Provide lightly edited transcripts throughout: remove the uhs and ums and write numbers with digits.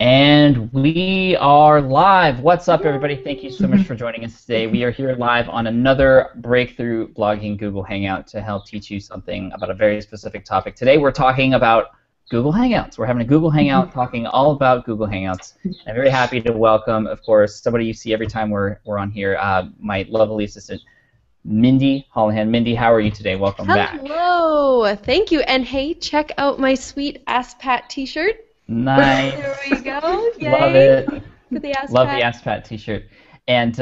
And we are live. What's up, everybody? Thank you so much for joining us today. We are here live on another breakthrough blogging Google Hangout to help teach you something about a very specific topic. Today we're talking about Google Hangouts. We're having a Google Hangout talking all about Google Hangouts. I'm very happy to welcome, of course, somebody you see every time we're on here, my lovely assistant, Mindy Hollahan. Mindy, how are you today? Welcome back. Hello. Thank you. And hey, check out my sweet Ask Pat t-shirt. Nice. There we go. Yay. Love it. For the Ask Love Pat. the Ask Pat t-shirt. And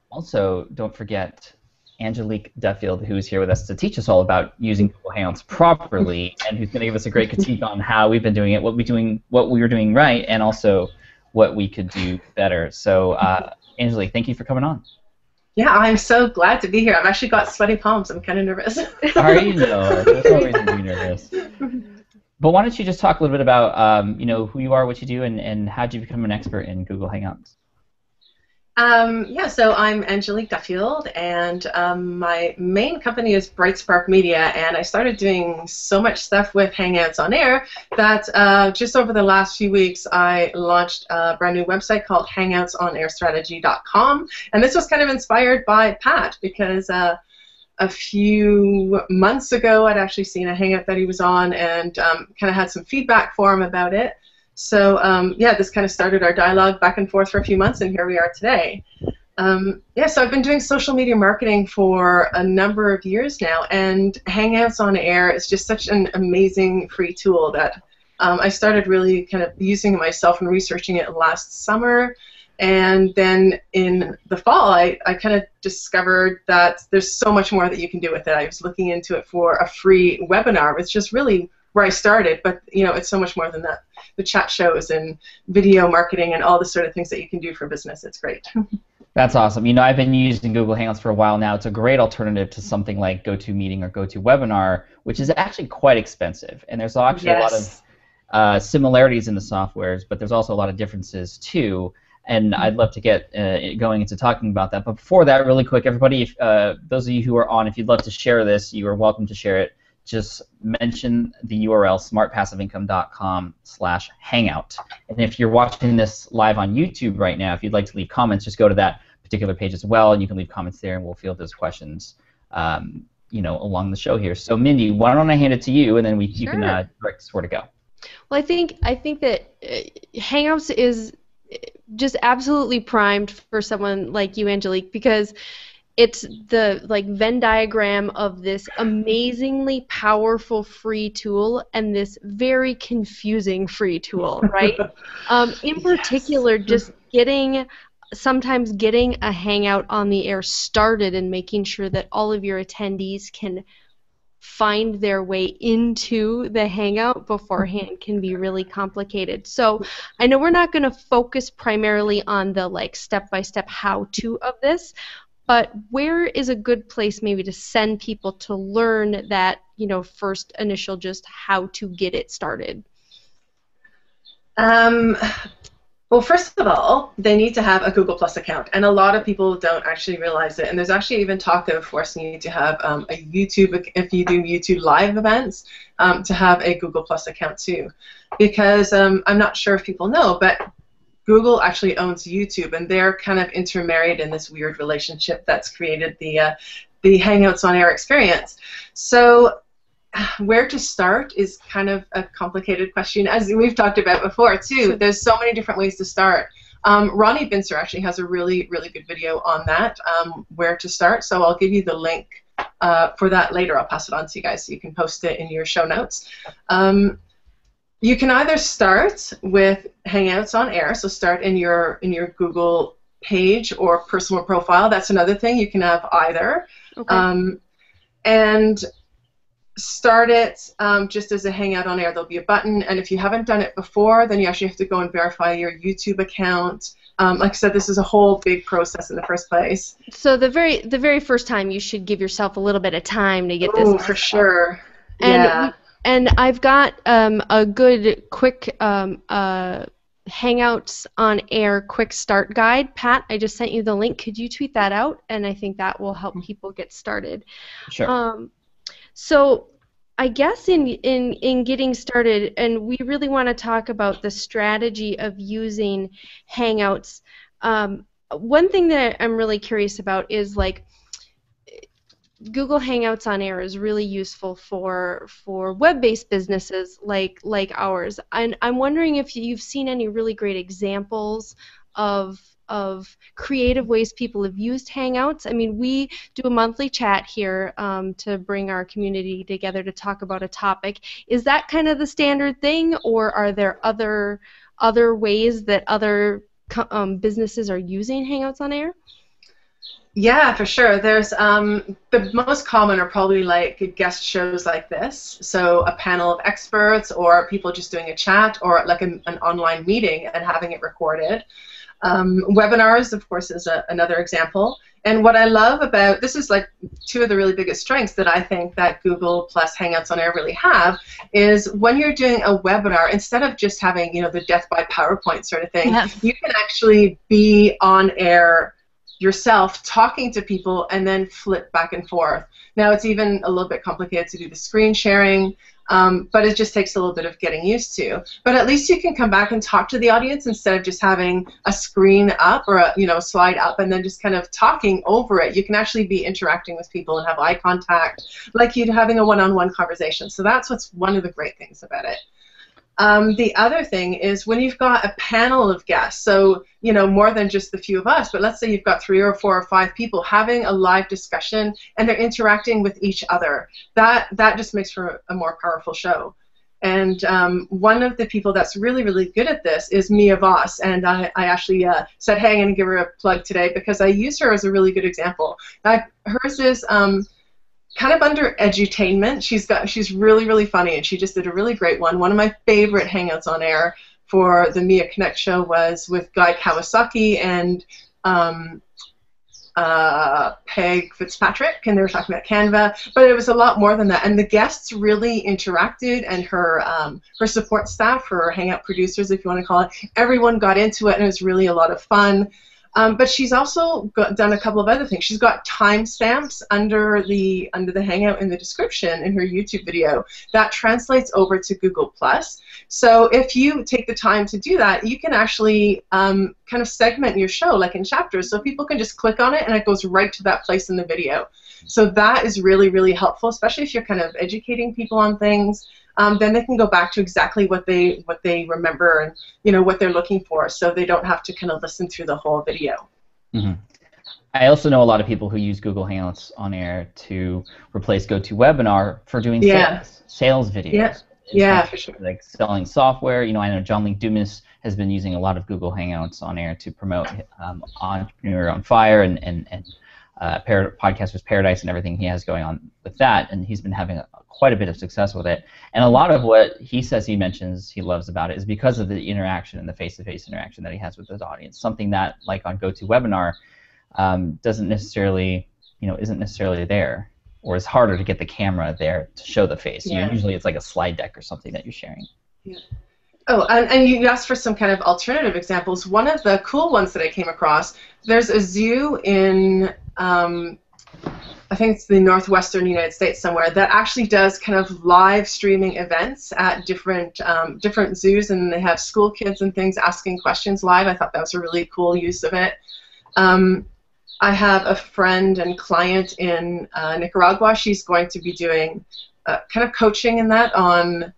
also, don't forget Angelique Duffield, who is here with us to teach us all about using Google Hangouts properly, and who's going to give us a great critique on how we've been doing it, what we were doing right, and also what we could do better. So, Angelique, thank you for coming on. Yeah, I'm so glad to be here. I've actually got sweaty palms. I'm kind of nervous. Are you? No, there's no reason to be nervous. But why don't you just talk a little bit about who you are, what you do, and how did you become an expert in Google Hangouts? Yeah, so I'm Angelique Duffield, and my main company is Bright Spark Media, and I started doing so much stuff with Hangouts on Air that just over the last few weeks I launched a brand new website called hangoutsonairstrategy.com, and this was kind of inspired by Pat because a few months ago I'd actually seen a Hangout that he was on and kind of had some feedback for him about it. So yeah, this kind of started our dialogue back and forth for a few months, and here we are today. Yeah, so I've been doing social media marketing for a number of years now, and Hangouts on Air is just such an amazing free tool that I started really kind of using it myself and researching it last summer. And then in the fall, I kind of discovered that there's so much more that you can do with it. I was looking into it for a free webinar, which is really where I started, but it's so much more than that. The chat shows and video marketing and all the sort of things that you can do for business. It's great. That's awesome. I've been using Google Hangouts for a while now. It's a great alternative to something like GoToMeeting or GoToWebinar, which is actually quite expensive. And there's actually a lot of similarities in the softwares, but there's also a lot of differences too. And I'd love to get going into talking about that. But before that, really quick, everybody, if, those of you who are on, if you'd love to share this, you are welcome to share it. Just mention the URL smartpassiveincome.com/hangout. And if you're watching this live on YouTube right now, if you'd like to leave comments, just go to that particular page as well, and you can leave comments there, and we'll field those questions, along the show here. So, Mindy, why don't I hand it to you, and then you can direct us where to go. Well, I think that Hangouts is just absolutely primed for someone like you, Angelique, because it's the Venn diagram of this amazingly powerful free tool and this very confusing free tool, right? In particular, just sometimes getting a Hangout on the air started and making sure that all of your attendees can find their way into the Hangout beforehand can be really complicated. So I know we're not going to focus primarily on the step-by-step how-to of this, but where is a good place maybe to send people to learn that, first initial just how to get it started? Well, first of all, they need to have a Google Plus account, and a lot of people don't actually realize it. And there's actually even talk of forcing you to have a YouTube, if you do YouTube live events, to have a Google Plus account too. Because I'm not sure if people know, but Google actually owns YouTube, and they're kind of intermarried in this weird relationship that's created the Hangouts on Air experience. So where to start is kind of a complicated question, as we've talked about before too. There's so many different ways to start. Ronnie Bincer actually has a really, really good video on that, where to start. So I'll give you the link for that later. I'll pass it on to you guys so you can post it in your show notes. You can either start with Hangouts on Air, so start in your Google page or personal profile. That's another thing. You can have either. Okay. And start it just as a Hangout on Air. There'll be a button, and if you haven't done it before, then you actually have to go and verify your YouTube account. Like I said, this is a whole big process in the first place. So the very first time, you should give yourself a little bit of time to get this. Oh, for sure. And I've got a good quick Hangouts on Air quick start guide. Pat, I just sent you the link. Could you tweet that out? And I think that will help people get started. Sure. So I guess in getting started, and we really want to talk about the strategy of using Hangouts. One thing that I'm really curious about is like Google Hangouts on Air is really useful for web-based businesses like ours. And I'm wondering if you've seen any really great examples of creative ways people have used Hangouts. I mean, we do a monthly chat here to bring our community together to talk about a topic. Is that kind of the standard thing, or are there other ways that other businesses are using Hangouts on Air? Yeah, for sure. There's the most common are probably like guest shows like this. So a panel of experts, or people just doing a chat, or like an online meeting and having it recorded. Webinars, of course, is another example. And what I love about this is like two of the really biggest strengths that I think that Google plus Hangouts on Air really have is when you're doing a webinar, instead of just having the death by PowerPoint sort of thing, Yes. you can actually be on air yourself talking to people and then flip back and forth. Now it's even a little bit complicated to do the screen sharing, but it just takes a little bit of getting used to. But at least you can come back and talk to the audience instead of just having a screen up or a slide up and then just kind of talking over it. You can actually be interacting with people and have eye contact like you'd having a one-on-one conversation. So that's what's one of the great things about it. The other thing is when you've got a panel of guests, so more than just the few of us, but let's say you've got 3 or 4 or 5 people having a live discussion and they're interacting with each other. That just makes for a more powerful show. And one of the people that's really, really good at this is Mia Voss, and I actually said, hey, I'm going to give her a plug today because I use her as a really good example. Hers is kind of under edutainment. She's really, really funny, and she just did a really great one. One of my favorite Hangouts on Air for the Mia Connect show was with Guy Kawasaki and Peg Fitzpatrick, and they were talking about Canva, but it was a lot more than that. And the guests really interacted, and her support staff, her Hangout producers, if you want to call it, everyone got into it, and it was really a lot of fun. But she's also done a couple of other things. She's got timestamps under the Hangout in the description in her YouTube video that translates over to Google+. So if you take the time to do that, you can actually kind of segment your show like in chapters, so people can just click on it and it goes right to that place in the video. So that is really, really helpful, especially if you're kind of educating people on things. Then they can go back to exactly what they remember and what they're looking for, so they don't have to kind of listen through the whole video. Mm-hmm. I also know a lot of people who use Google Hangouts on Air to replace GoToWebinar for doing sales videos. Yeah, for sure. Like selling software. I know John Link Dumas has been using a lot of Google Hangouts on Air to promote Entrepreneur on Fire and Podcasters Paradise and everything he has going on with that, and he's been having quite a bit of success with it. And a lot of what he says he mentions he loves about it is because of the interaction and the face-to-face interaction that he has with his audience. Something that, like on GoToWebinar, isn't necessarily there, or is harder to get the camera there to show the face. Yeah. Usually it's like a slide deck or something that you're sharing. Yeah. Oh, and you asked for some kind of alternative examples. One of the cool ones that I came across, there's a zoo in I think it's the northwestern United States somewhere that actually does kind of live streaming events at different zoos, and they have school kids and things asking questions live. I thought that was a really cool use of it. I have a friend and client in Nicaragua. She's going to be doing kind of coaching in that on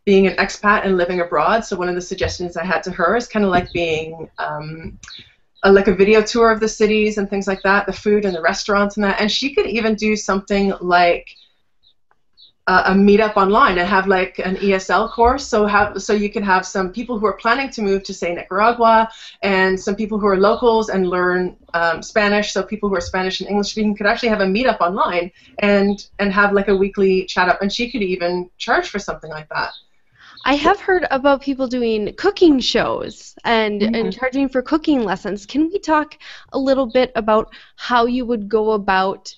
being an expat and living abroad. So one of the suggestions I had to her is kind of like being like a video tour of the cities and things like that, the food and the restaurants and that. And she could even do something like a meetup online and have like an ESL course. So you can have some people who are planning to move to, say, Nicaragua, and some people who are locals and learn Spanish. So people who are Spanish and English speaking could actually have a meetup online and have like a weekly chat up. And she could even charge for something like that. I have heard about people doing cooking shows and charging for cooking lessons. Can we talk a little bit about how you would go about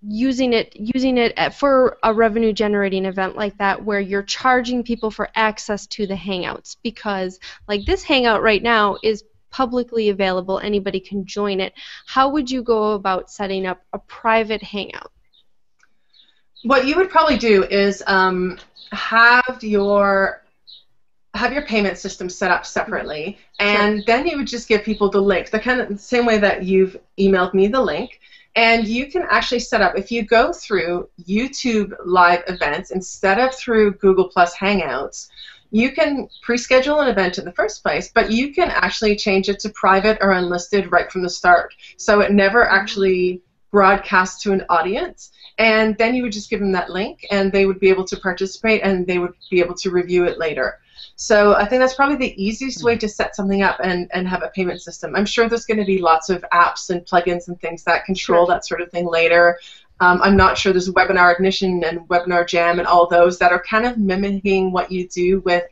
using it for a revenue generating event like that, where you're charging people for access to the Hangouts? Because like this Hangout right now is publicly available, anybody can join it. How would you go about setting up a private Hangout? What you would probably do is have your payment system set up separately, and Sure. then you would just give people the link, the kind of the same way that you've emailed me the link. And you can actually set up, if you go through YouTube live events instead of through Google Plus Hangouts, you can pre-schedule an event in the first place, but you can actually change it to private or unlisted right from the start. So it never actually broadcasts to an audience. And then you would just give them that link, and they would be able to participate, and they would be able to review it later. So I think that's probably the easiest way to set something up and have a payment system. I'm sure there's going to be lots of apps and plugins and things that control that sort of thing later. I'm not sure there's Webinar Ignition and Webinar Jam and all those that are kind of mimicking what you do with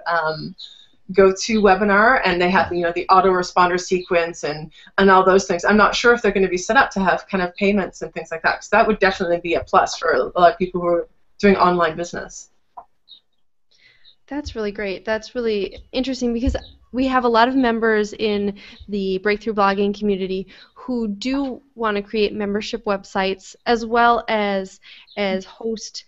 GoToWebinar, and they have, you know, the autoresponder sequence and all those things. I'm not sure if they're going to be set up to have kind of payments and things like that, because that would definitely be a plus for a lot of people who are doing online business. That's really great. That's really interesting because we have a lot of members in the breakthrough blogging community who do want to create membership websites as well as host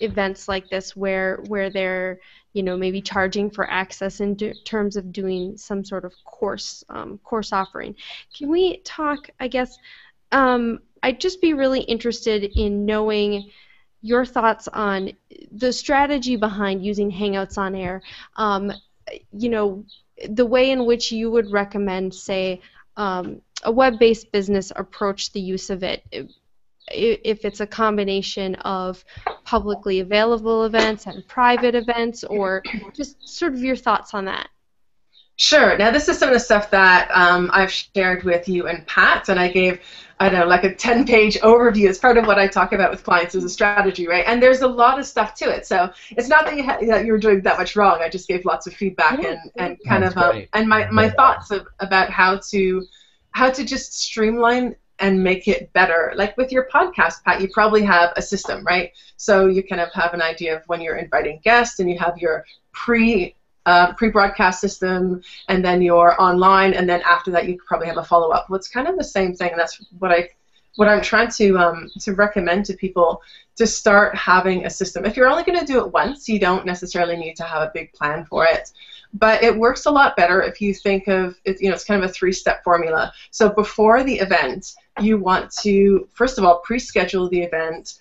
events like this where they're, you know, maybe charging for access in terms of doing some sort of course offering. Can we talk, I guess, I'd just be really interested in knowing your thoughts on the strategy behind using Hangouts on Air. You know, the way in which you would recommend, say, a web-based business approach the use of it, if it's a combination of publicly available events and private events, or just sort of your thoughts on that. Sure. Now, this is some of the stuff that I've shared with you and Pat, and I gave, I don't know, like a 10-page overview as part of what I talk about with clients as a strategy, right? And there's a lot of stuff to it. So it's not that that you were doing that much wrong. I just gave lots of feedback and kind of and my thoughts about how to just streamline and make it better. Like with your podcast, Pat, you probably have a system, right? So you kind of have an idea of when you're inviting guests, and you have your pre-broadcast system, and then you're online, and then after that you probably have a follow-up. Well, it's kind of the same thing, and that's what I'm trying to recommend to people, to start having a system. If you're only going to do it once, you don't necessarily need to have a big plan for it. But it works a lot better if you think of it, you know, it's kind of a 3-step formula. So before the event, you want to, first of all, pre-schedule the event,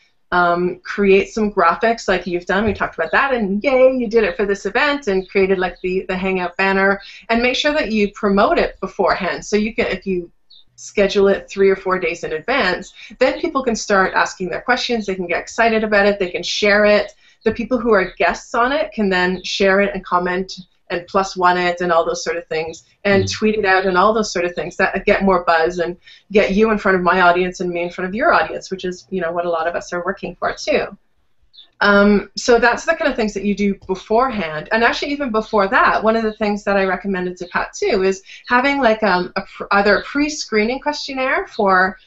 create some graphics like you've done. We talked about that, and yay, you did it for this event and created like the Hangout banner, and make sure that you promote it beforehand. So you can, if you schedule it 3 or 4 days in advance, then people can start asking their questions, they can get excited about it, they can share it. The people who are guests on it can then share it and comment and +1 it and all those sort of things, and tweet it out and all those sort of things that get more buzz and get you in front of my audience and me in front of your audience, which is, you know, what a lot of us are working for too. So that's the kind of things that you do beforehand. And actually, even before that, one of the things that I recommended to Pat too is having like either a pre-screening questionnaire for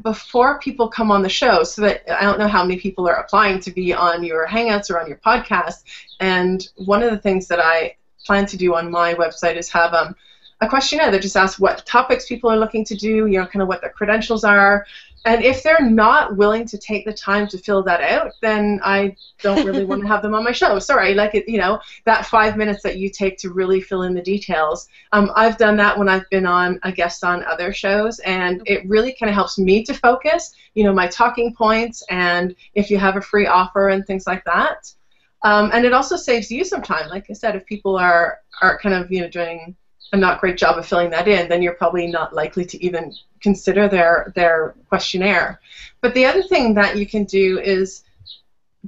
before people come on the show, so that I don't know how many people are applying to be on your Hangouts or on your podcast. And one of the things that I plan to do on my website is have a questionnaire that just asks what topics people are looking to do, you know, kind of what their credentials are. And if they're not willing to take the time to fill that out, then I don't really want to have them on my show. Sorry, like, you know, that 5 minutes that you take to really fill in the details. I've done that when I've been on a guest on other shows, and it really kind of helps me to focus, you know, my talking points, and if you have a free offer and things like that. And it also saves you some time. Like I said, if people are kind of, you know, doing a not great job of filling that in, then you're probably not likely to even consider their questionnaire. But the other thing that you can do is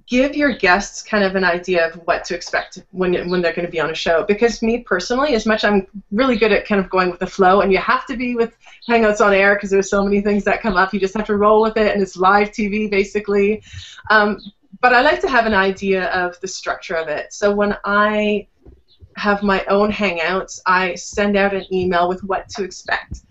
give your guests kind of an idea of what to expect when they're going to be on a show. Because me personally, as much I'm really good at kind of going with the flow, and you have to be with Hangouts on Air because there's so many things that come up, you just have to roll with it, and it's live TV basically. But I like to have an idea of the structure of it. So when I have my own Hangouts, I send out an email with what to expect.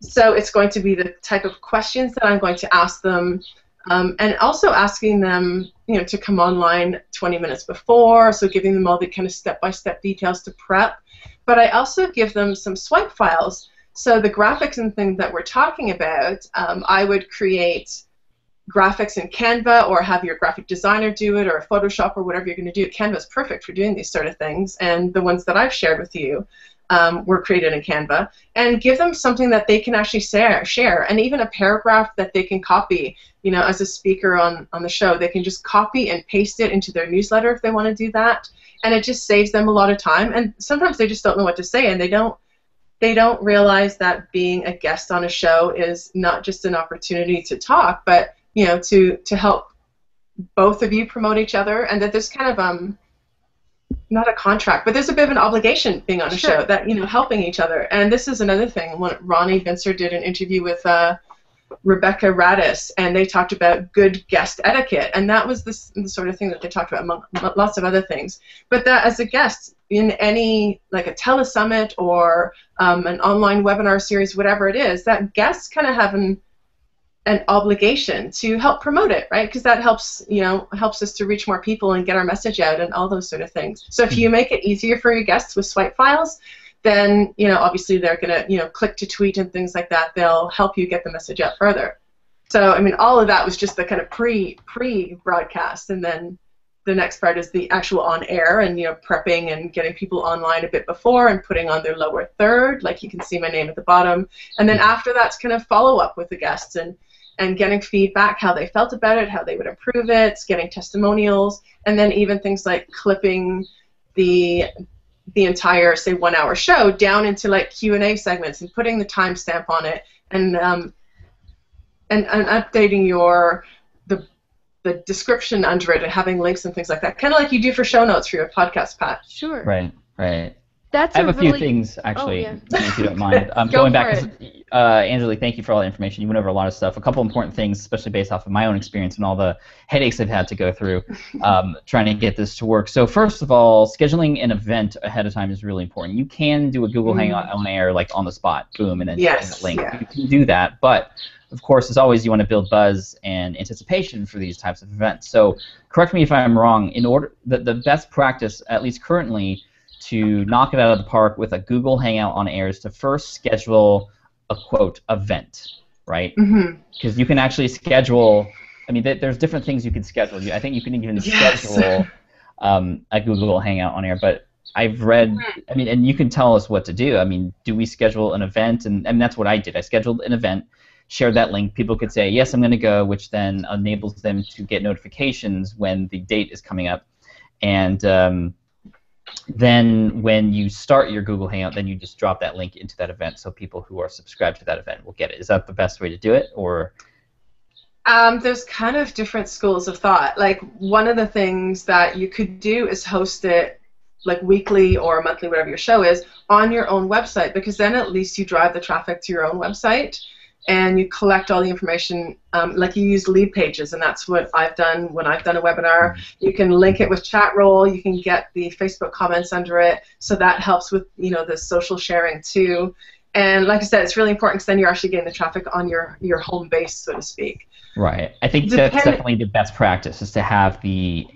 So it's going to be the type of questions that I'm going to ask them, and also asking them, you know, to come online 20 minutes before, so giving them all the kind of step-by-step details to prep. But I also give them some swipe files. So the graphics and things that we're talking about, I would create graphics in Canva, or have your graphic designer do it, or Photoshop, or whatever you're going to do. Canva is perfect for doing these sort of things, and the ones that I've shared with you were created in Canva. And give them something that they can actually share, and even a paragraph that they can copy. You know, as a speaker on the show, they can just copy and paste it into their newsletter if they want to do that, and it just saves them a lot of time. And sometimes they just don't know what to say, and they don't realize that being a guest on a show is not just an opportunity to talk, but you know, to help both of you promote each other, and that there's kind of not a contract, but there's a bit of an obligation being on a show, that, you know, helping each other. And this is another thing. When Ronnie Vincer did an interview with Rebecca Radis, and they talked about good guest etiquette, and that was the sort of thing that they talked about among lots of other things. But that as a guest in any, like a telesummit or an online webinar series, whatever it is, that guests kind of have an obligation to help promote it, right? Because that helps, you know, helps us to reach more people and get our message out and all those sort of things. So if you make it easier for your guests with swipe files, then, you know, obviously they're gonna, you know, click to tweet and things like that. They'll help you get the message out further. So I mean, all of that was just the kind of pre-broadcast, and then the next part is the actual on air, and, you know, prepping and getting people online a bit before and putting on their lower third, like you can see my name at the bottom. And then after that's kind of follow up with the guests and getting feedback, how they felt about it, how they would improve it, getting testimonials, and then even things like clipping the entire, say, 1 hour show down into like Q&A segments and putting the timestamp on it, and updating the description under it and having links and things like that, kind of like you do for show notes for your podcast, Pat. Sure. Right, right. That's I have a few things, actually, if you don't mind. Going back, Angelique, thank you for all the information. You went over a lot of stuff. A couple important things, especially based off of my own experience and all the headaches I've had to go through trying to get this to work. So first of all, scheduling an event ahead of time is really important. You can do a Google Hangout on air, like on the spot, boom, and then send a link. Yeah. You can do that, but of course, as always, you want to build buzz and anticipation for these types of events. So correct me if I'm wrong. In order, the best practice, at least currently, to knock it out of the park with a Google Hangout on air is to first schedule a, quote, event, right? Because you can actually schedule, I mean, there's different things you can schedule. I think you can even schedule a Google Hangout on air, but I've read, I mean, and you can tell us what to do. I mean, do we schedule an event? And that's what I did. I scheduled an event, shared that link. People could say, yes, I'm going to go, which then enables them to get notifications when the date is coming up. And then when you start your Google Hangout, then you just drop that link into that event, so people who are subscribed to that event will get it. Is that the best way to do it, or? There's kind of different schools of thought. Like, one of the things that you could do is host it like weekly or monthly, whatever your show is, on your own website, because then at least you drive the traffic to your own website and you collect all the information, like you use lead pages, and that's what I've done when I've done a webinar. You can link it with Chatroll, you can get the Facebook comments under it, so that helps with, you know, the social sharing too. And like I said, it's really important because then you're actually getting the traffic on your home base, so to speak. Right. I think that's definitely the best practice, is to have the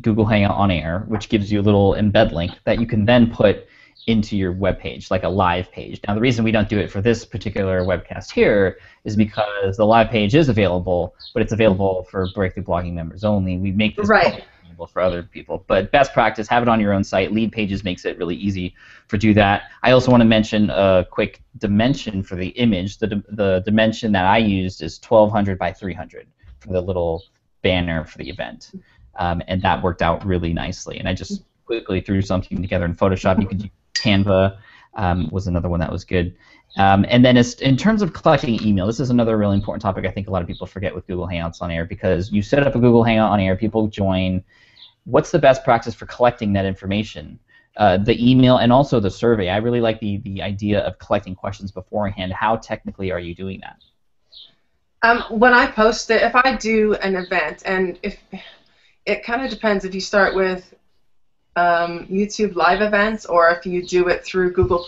Google Hangout on air, which gives you a little embed link that you can then put into your web page, like a live page. Now, the reason we don't do it for this particular webcast here is because the live page is available, but it's available for Breakthrough Blogging members only. We make this available for other people. But best practice, have it on your own site. Lead pages makes it really easy for do that. I also want to mention a quick dimension for the image. The dimension that I used is 1200 by 300 for the little banner for the event. And that worked out really nicely. And I just quickly threw something together in Photoshop. You could use Canva was another one that was good. And then in terms of collecting email, this is another really important topic I think a lot of people forget with Google Hangouts on air, because you set up a Google Hangout on air, people join. What's the best practice for collecting that information? The email and also the survey. I really like the idea of collecting questions beforehand. How technically are you doing that? When I post it, if I do an event, and if it kind of depends if you start with YouTube live events or if you do it through Google+.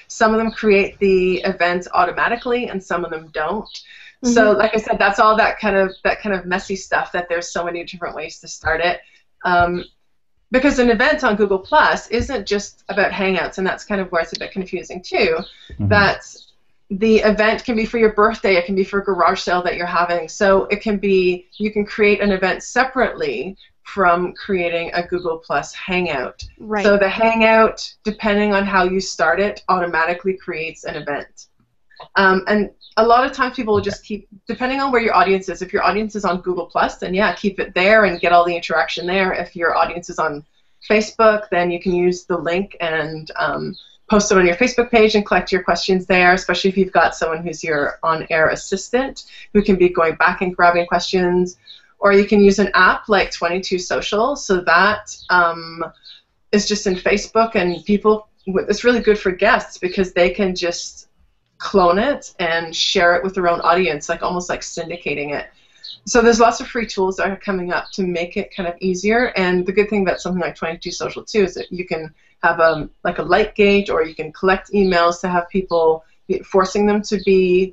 Some of them create the events automatically and some of them don't. So like I said, that's all that kind of messy stuff, that there's so many different ways to start it. Because an event on Google+ isn't just about Hangouts, and that's kind of where it's a bit confusing too. the event can be for your birthday, it can be for a garage sale that you're having. So it can be, you can create an event separately from creating a Google Plus Hangout. Right. So the Hangout, depending on how you start it, automatically creates an event. And a lot of times people will just keep, depending on where your audience is, if your audience is on Google Plus, then yeah, keep it there and get all the interaction there. If your audience is on Facebook, then you can use the link and post it on your Facebook page and collect your questions there, especially if you've got someone who's your on-air assistant who can be going back and grabbing questions. Or you can use an app like 22 Social, so that is just in Facebook, and people, it's really good for guests because they can just clone it and share it with their own audience, like almost like syndicating it. So there's lots of free tools that are coming up to make it kind of easier, and the good thing about something like 22 Social too is that you can have like a light gauge, or you can collect emails to have people, forcing them to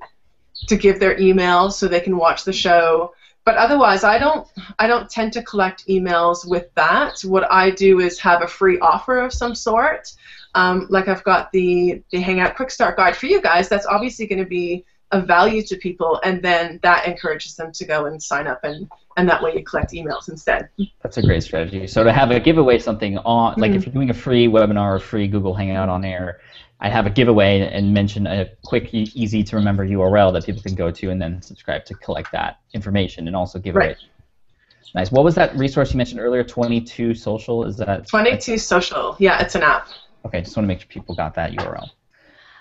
give their email so they can watch the show. But otherwise, I don't tend to collect emails with that. What I do is have a free offer of some sort. Like I've got the Hangout Quick Start Guide for you guys. That's obviously going to be of value to people, and then that encourages them to go and sign up, and that way you collect emails instead. That's a great strategy. So to have a giveaway something on, like if you're doing a free webinar or free Google Hangout on air, I have a giveaway and mention a quick, easy to remember URL that people can go to and then subscribe to collect that information and also give away. Nice. What was that resource you mentioned earlier? 22 Social? Is that 22 Social? Yeah, it's an app. Okay, just want to make sure people got that URL.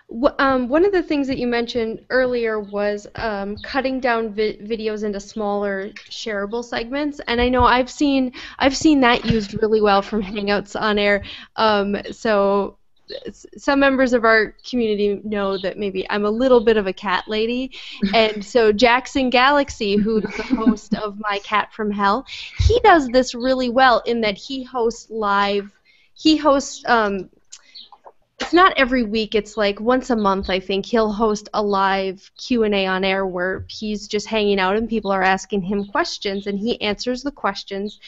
One of the things that you mentioned earlier was cutting down videos into smaller shareable segments, and I know I've seen that used really well from Hangouts on Air. So some members of our community know that maybe I'm a little bit of a cat lady, and so Jackson Galaxy, who's the host of My Cat from Hell, he does this really well in that he hosts live. He hosts. It's not every week, it's like once a month, I think. He'll host a live Q&A on air where he's just hanging out and people are asking him questions, and he answers the questions.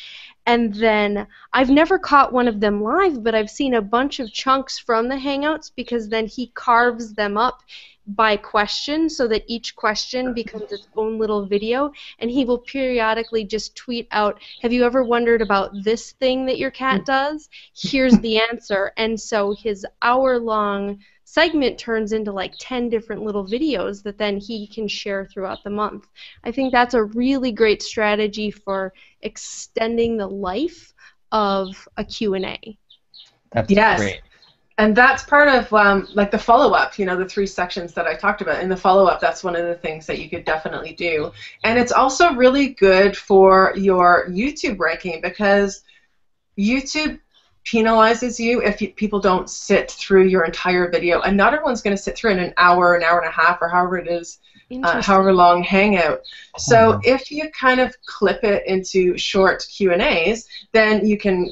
And then I've never caught one of them live, but I've seen a bunch of chunks from the Hangouts, because then he carves them up by question so that each question becomes its own little video, and he will periodically just tweet out, have you ever wondered about this thing that your cat does? Here's the answer. And so his hour-long segment turns into like 10 different little videos that then he can share throughout the month. I think that's a really great strategy for extending the life of a Q&A. That's great. And that's part of like the follow-up, you know, the 3 sections that I talked about. In the follow-up, that's one of the things that you could definitely do. And it's also really good for your YouTube ranking, because YouTube penalizes you if people don't sit through your entire video. And not everyone's going to sit through in an hour and a half, or however it is, however long Hangout. So if you kind of clip it into short Q&As, then you can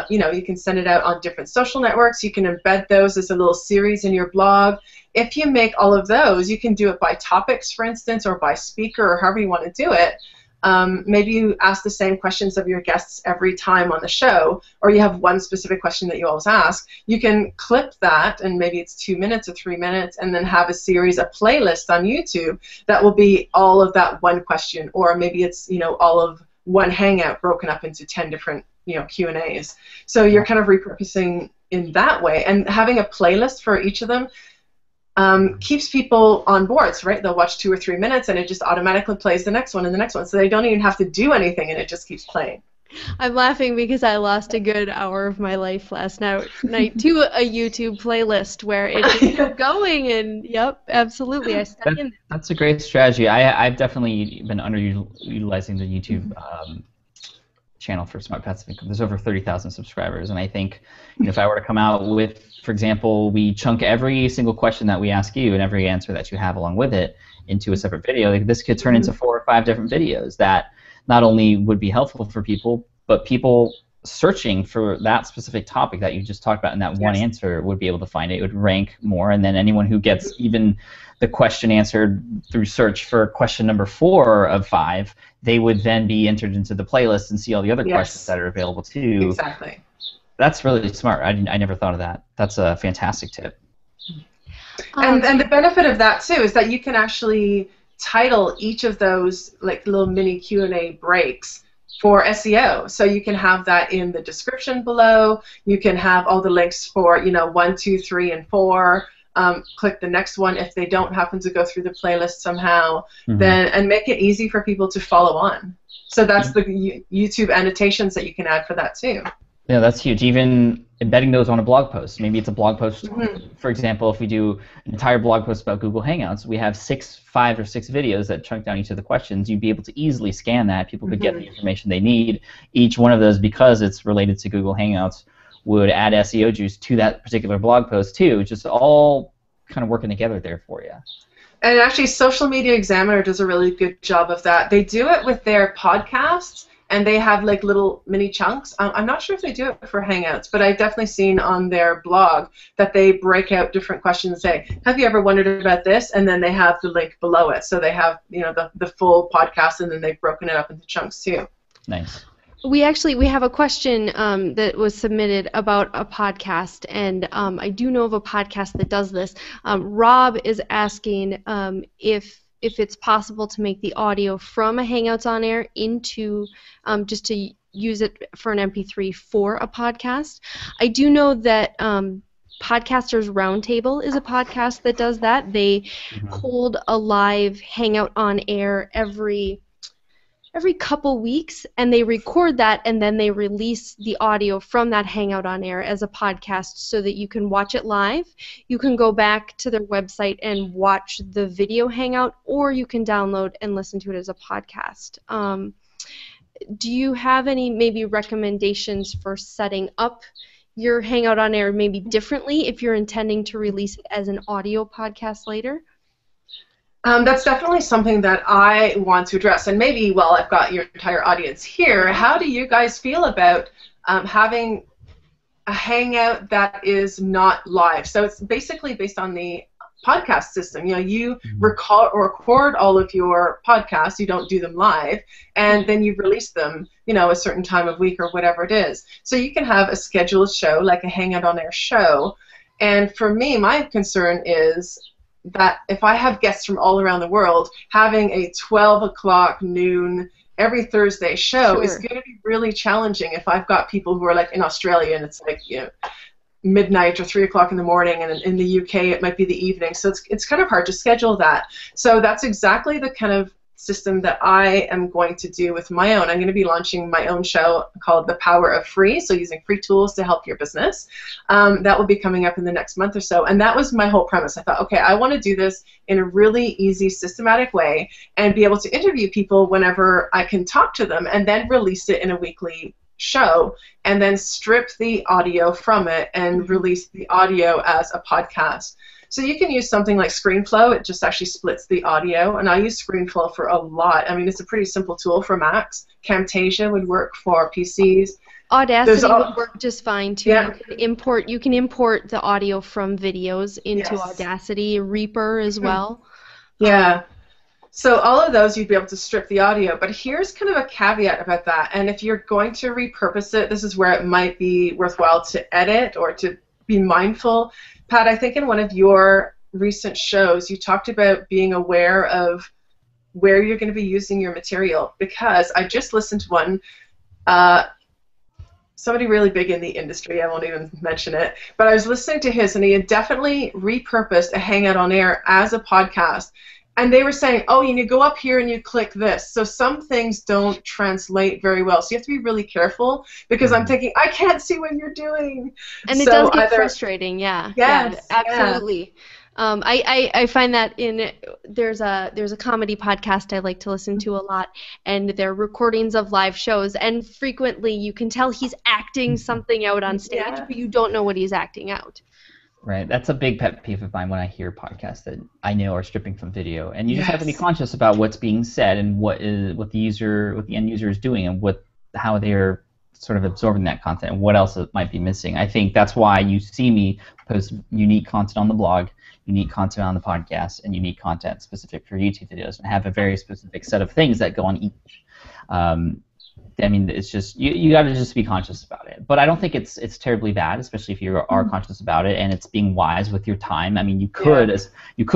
you know, you can send it out on different social networks. You can embed those as a little series in your blog. If you make all of those, you can do it by topics, for instance, or by speaker, or however you want to do it. Maybe you ask the same questions of your guests every time on the show, or you have one specific question that you always ask. You can clip that, and maybe it's 2 minutes or 3 minutes, and then have a series, a playlist on YouTube that will be all of that one question, or maybe it's, you know, all of one Hangout broken up into 10 different, you know, Q&As. So you're kind of repurposing in that way, and having a playlist for each of them keeps people on board, right? They'll watch 2 or 3 minutes, and it just automatically plays the next one and the next one, so they don't even have to do anything, and it just keeps playing. I'm laughing because I lost a good hour of my life last night to a YouTube playlist where it just kept going, and yep, absolutely, I stuck in. That's a great strategy. I've definitely been underutilizing the YouTube channel for Smart Passive Income. There's over 30,000 subscribers, and I think, you know, if I were to come out with, for example, we chunk every single question that we ask you and every answer that you have along with it into a separate video, like this could turn into 4 or 5 different videos that not only would be helpful for people, but people searching for that specific topic that you just talked about in that one answer would be able to find it. It would rank more, and then anyone who gets even the question answered through search for question number 4 of 5, they would then be entered into the playlist and see all the other questions that are available too. Exactly. That's really smart. I never thought of that. That's a fantastic tip. And the benefit of that too is that you can actually title each of those like little mini Q&A breaks for SEO. So you can have that in the description below. You can have all the links for 1, 2, 3, and 4. Click the next one if they don't happen to go through the playlist somehow. Then and make it easy for people to follow on. So that's the YouTube annotations that you can add for that too. Yeah, that's huge. Even embedding those on a blog post. Maybe it's a blog post. For example, if we do an entire blog post about Google Hangouts, we have 5 or 6 videos that chunk down each of the questions. You'd be able to easily scan that. People could get the information they need. Each one of those, because it's related to Google Hangouts, would add SEO juice to that particular blog post too. Just all kind of working together there for you. And actually, Social Media Examiner does a really good job of that. They do it with their podcasts. And they have like little mini chunks. I'm not sure if they do it for Hangouts, but I've definitely seen on their blog that they break out different questions and say, have you ever wondered about this? And then they have the link below it. So they have the full podcast, and then they've broken it up into chunks too. Nice. We have a question that was submitted about a podcast, and I do know of a podcast that does this. Rob is asking if it's possible to make the audio from a Hangouts on Air into just to use it for an MP3 for a podcast. I do know that Podcasters Roundtable is a podcast that does that. They hold a live Hangout on Air every couple weeks, and they record that, and then they release the audio from that Hangout on Air as a podcast so that you can watch it live. You can go back to their website and watch the video Hangout, or you can download and listen to it as a podcast. Do you have any maybe recommendations for setting up your Hangout on Air maybe differently if you're intending to release it as an audio podcast later? That's definitely something that I want to address. And maybe, well, I've got your entire audience here. How do you guys feel about having a Hangout that is not live? So it's basically based on the podcast system. You record all of your podcasts. You don't do them live, and then you release them, a certain time of week or whatever it is. So you can have a scheduled show, like a Hangout on Air show. And for me, my concern is that if I have guests from all around the world, having a 12 o'clock noon every Thursday show is going to be really challenging if I've got people who are like in Australia and it's like midnight or 3 o'clock in the morning, and in the UK it might be the evening. So it's kind of hard to schedule that. So that's exactly the kind of system that I am going to do with my own. I'm going to be launching my own show called The Power of Free, so using free tools to help your business. That will be coming up in the next month or so, and that was my whole premise. I thought, okay, I want to do this in a really easy, systematic way and be able to interview people whenever I can talk to them, and then release it in a weekly show, and then strip the audio from it and release the audio as a podcast. So you can use something like ScreenFlow. It just actually splits the audio, and I use ScreenFlow for a lot. I mean, it's a pretty simple tool for Macs. Camtasia would work for PCs. Audacity would work just fine too. Yeah. You can import the audio from videos into Audacity, Reaper as well. Yeah. So all of those you'd be able to strip the audio, but here's kind of a caveat about that. And if you're going to repurpose it, this is where it might be worthwhile to edit or to be mindful. Pat, I think in one of your recent shows you talked about being aware of where you're going to be using your material, because I just listened to one, somebody really big in the industry, I won't even mention it, but I was listening to his, and he had definitely repurposed a Hangout on Air as a podcast. And they were saying, oh, you go up here and you click this. So some things don't translate very well. So you have to be really careful, because I'm thinking, I can't see what you're doing. And it does get frustrating, yeah. Yes, yeah, absolutely. Yeah. I find that there's a comedy podcast I like to listen to a lot, and they're recordings of live shows, and frequently you can tell he's acting something out on stage, but you don't know what he's acting out. Right, that's a big pet peeve of mine when I hear podcasts that I know are stripping from video, and you just have to be conscious about what's being said and what the end user is doing, and how they're sort of absorbing that content and what else it might be missing. I think that's why you see me post unique content on the blog, unique content on the podcast, and unique content specific for YouTube videos, and have a very specific set of things that go on each. I mean, it's just you got to just be conscious about it. but I don't think it's terribly bad, especially if you are conscious about it and it's being wise with your time. I mean, you could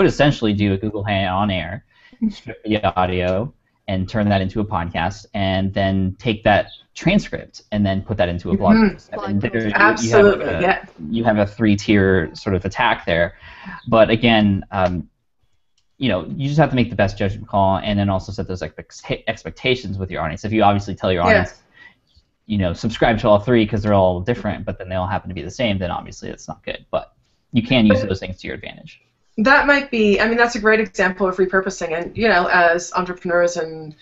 essentially do a Google Hangout on air, strip the audio, and turn that into a podcast, and then take that transcript and then put that into a blog post. And there, Absolutely, you have a 3-tier sort of attack there. But again, you know, you just have to make the best judgment call, and then also set those expectations with your audience. If you obviously tell your audience, you know, subscribe to all 3 because they're all different, but then they all happen to be the same, then obviously it's not good. But you can use those things to your advantage. That might be, I mean, that's a great example of repurposing. And, you know, as entrepreneurs and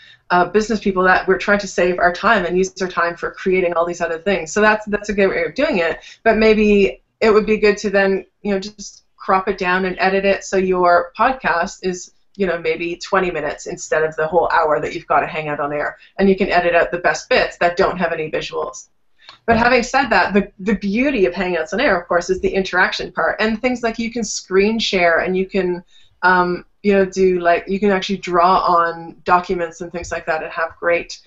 business people, that we're trying to save our time and use our time for creating all these other things. So that's a good way of doing it. But maybe it would be good to then, you know, just crop it down and edit it so your podcast is, you know, maybe 20 minutes instead of the whole hour that you've got to hang out on air. And you can edit out the best bits that don't have any visuals. But having said that, the beauty of Hangouts on Air, of course, is the interaction part, and things like you can screen share, and you can, you know, you can actually draw on documents and things like that, and have great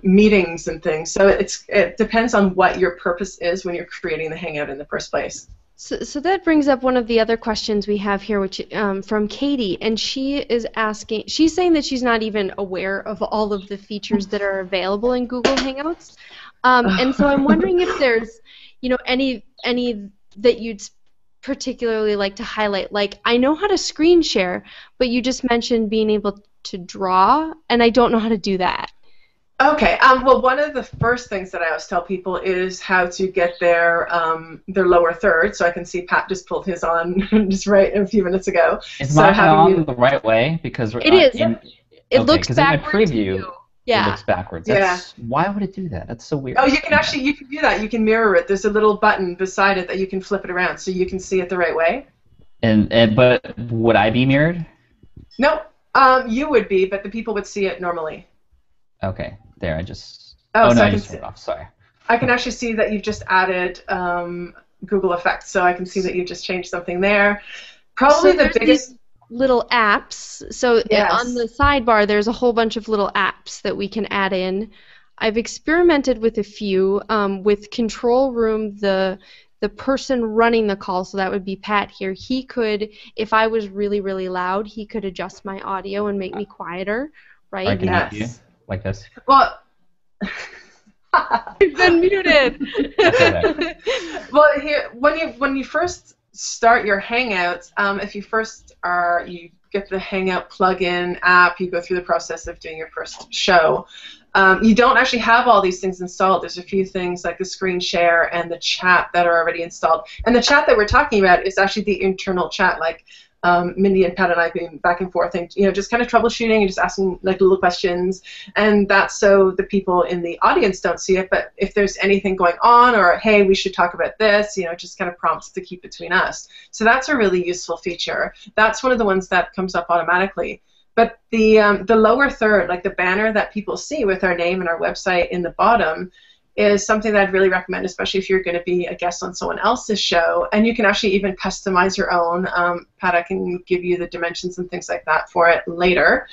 meetings and things. So it depends on what your purpose is when you're creating the Hangout in the first place. So that brings up one of the other questions we have here, which from Katie, and she is asking. She's saying that she's not even aware of all of the features that are available in Google Hangouts. And so I'm wondering if there's, you know, any that you'd particularly like to highlight. Like, I know how to screen share, but you just mentioned being able to draw, and I don't know how to do that. Okay. Well, one of the first things that I always tell people is how to get their lower third. So I can see Pat just pulled his on just right a few minutes ago. Is mine on the right way? Because it is. It looks in backwards. my preview, it looks backwards. Why would it do that? That's so weird. Oh, you can do that. You can mirror it. There's a little button beside it that you can flip it around so you can see it the right way. But would I be mirrored? No, you would be, but the people would see it normally. Okay, there. I just. Oh, so no, I just turned it off. Sorry. I can actually see that you've just added Google Effects, so I can see that you've just changed something there. Probably the biggest. Little apps. So on the sidebar, there's a whole bunch of little apps that we can add in. I've experimented with a few. With Control Room, the person running the call, so that would be Pat here, he could, if I was really, really loud, he could adjust my audio and make me quieter, right? I can mute you, like this. Well, you've been muted. Well, here, when you first start your Hangouts, if you get the Hangout plugin app, you go through the process of doing your first show. You don't actually have all these things installed. There's a few things like the screen share and the chat that are already installed. And the chat that we're talking about is actually the internal chat, like Mindy and Pat and I being back and forth, and just kind of troubleshooting and just asking like little questions. And that's so the people in the audience don't see it. But if there's anything going on, or hey, we should talk about this, it just kind of prompts to keep between us. So that's a really useful feature. That's one of the ones that comes up automatically. But the lower third, like the banner that people see with our name and our website in the bottom, is something that I'd really recommend, especially if you're going to be a guest on someone else's show. And you can actually even customize your own. Pat, I can give you the dimensions and things like that for it later.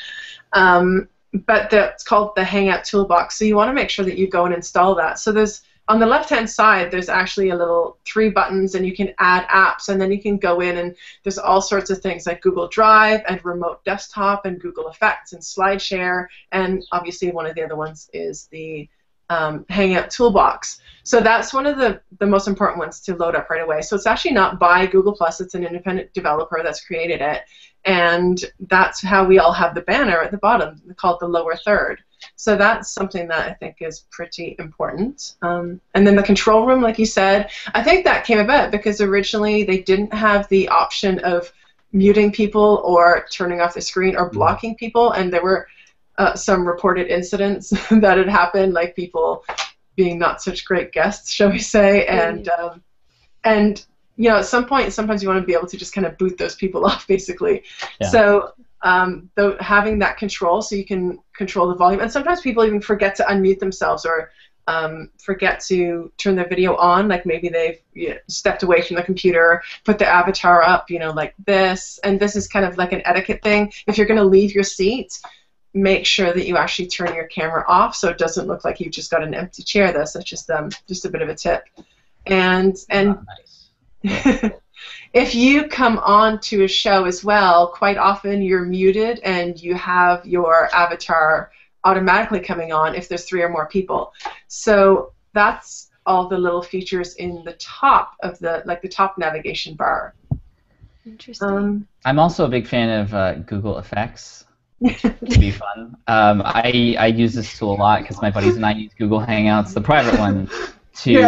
But it's called the Hangout Toolbox. So you want to make sure that you go and install that. So there's, on the left-hand side, there's actually a little 3 buttons, and you can add apps, and then you can go in, and there's all sorts of things like Google Drive and Remote Desktop and Google Effects and SlideShare, and obviously one of the other ones is the Hangout Toolbox. So that's one of the most important ones to load up right away. So it's actually not by Google+, it's an independent developer that's created it, and that's how we all have the banner at the bottom called the lower third. So that's something that I think is pretty important. And then the control room, like you said, I think that came about because originally they didn't have the option of muting people or turning off the screen or blocking people, and there were some reported incidents that had happened, like people being not such great guests, shall we say, and at some point, sometimes you want to be able to just kind of boot those people off, basically. Yeah. So having that control, so you can control the volume, and sometimes people even forget to unmute themselves or forget to turn their video on, like maybe they've stepped away from the computer, put their avatar up, like this, and this is kind of like an etiquette thing. If you're going to leave your seat, make sure that you actually turn your camera off so it doesn't look like you've just got an empty chair. That's just a bit of a tip. And Nice. if you come on to a show as well, quite often you're muted and you have your avatar automatically coming on if there's 3 or more people. So that's all the little features in the top of the top navigation bar. Interesting. I'm also a big fan of Google Effects. Which would be fun. I use this tool a lot because my buddies and I use Google Hangouts, the private one, to